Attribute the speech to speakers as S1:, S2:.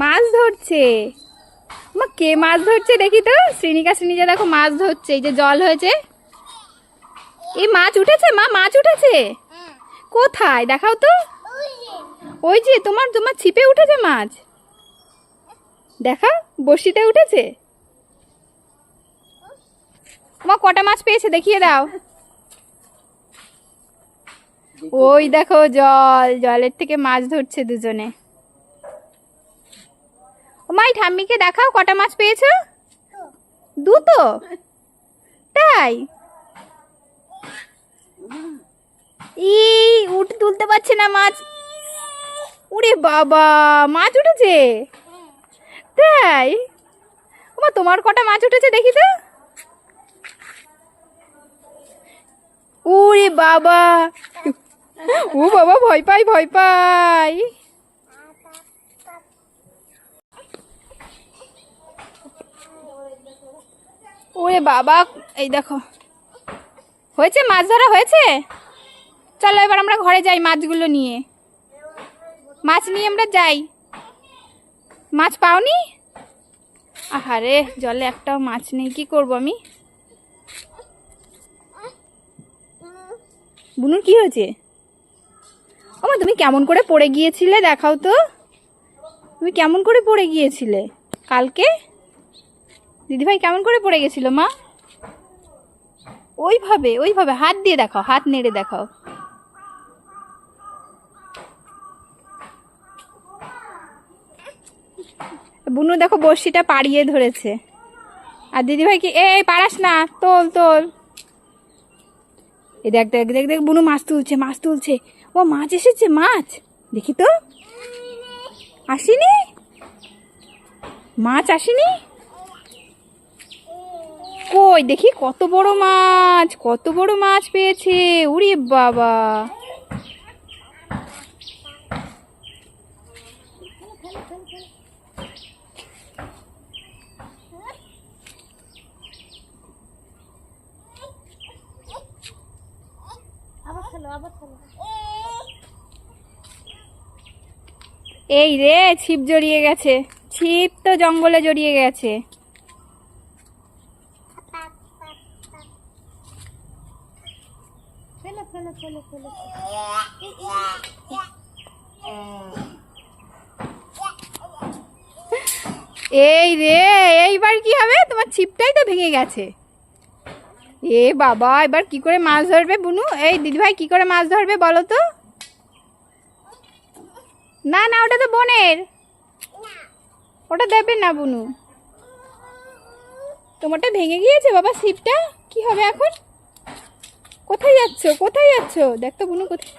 S1: মাছ ধরছে। মা কে মাছ ধরছে দেখি তো। শ্রীনিকা দেখো মাছ ধরছে, এই যে জল হয়েছে। এই মাছ উঠেছে মা, মাছ উঠেছে। কোথায় দেখাও তো। ওই যে তোমার তোমার ছিপে উঠেছে মাছ, দেখা বড়শিতে উঠেছে। মা কটা মাছ পেয়েছে দেখিয়ে দাও। ওই দেখো জল, জলের থেকে মাছ ধরছে দুজনে। ও মাই ঠাম্মিকে দেখাও কটা মাছ পেয়েছো। দুটো, তাই? তুলতে পারছে না মাছ। ওরে বাবা, মাছ উঠেছে, তাই? ওমা তোমার কটা মাছ উঠেছে দেখি তো। ওরে বাবা, ও বাবা ভয় পাই ভয় পাই। ওরে বাবা, এই দেখো হয়েছে, মাছ ধরা হয়েছে। চলো এবার আমরা ঘরে যাই মাছগুলো নিয়ে। মাছ নিয়ে আমরা যাই। মাছ পাওনি? আহারে জলে একটাও মাছ নেই, কি করবো আমি। বুনু কি হয়েছে? ওমা তুমি কেমন করে পড়ে গিয়েছিলে দেখাও তো। তুমি কেমন করে পড়ে গিয়েছিলে কালকে? দিদিভাই কেমন করে পড়ে গেছিল মা? ওইভাবে ওইভাবে হাত দিয়ে দেখাও, হাত নেড়ে দেখাও। বুনু দেখো বড়শিটা পাড়িয়ে ধরেছে। আর দিদিভাই কি এই পারাস না, তোল তোল। এই দেখ দেখ দেখ দেখ বুনু মাছ তুলছে, মাছ তুলছে। ও মাছ এসেছে, মাছ দেখি তো। আসেনি মাছ, আসেনি। কই দেখি, কত বড় মাছ, কত বড় মাছ পেয়েছে। উরে বাবা, এই রে ছিপ জড়িয়ে গেছে। ছিপ তো জঙ্গলে জড়িয়ে গেছে। এই রে, এইবার কি হবে? তোমার ছিপটাই তো ভেঙে গেছে। এ বাবা, এবার কি করে মাছ ধরবে বুনু? এই দিদিভাই কি করে মাছ ধরবে বলো তো। না না, ওটা তো বোনের, ওটা দেবে না বুনু। তোমারটা ভেঙে গিয়েছে বাবা ছিপটা, কি হবে এখন? কোথায় যাচ্ছ, কোথায় যাচ্ছ? দেখ তো বুনু কোথায়।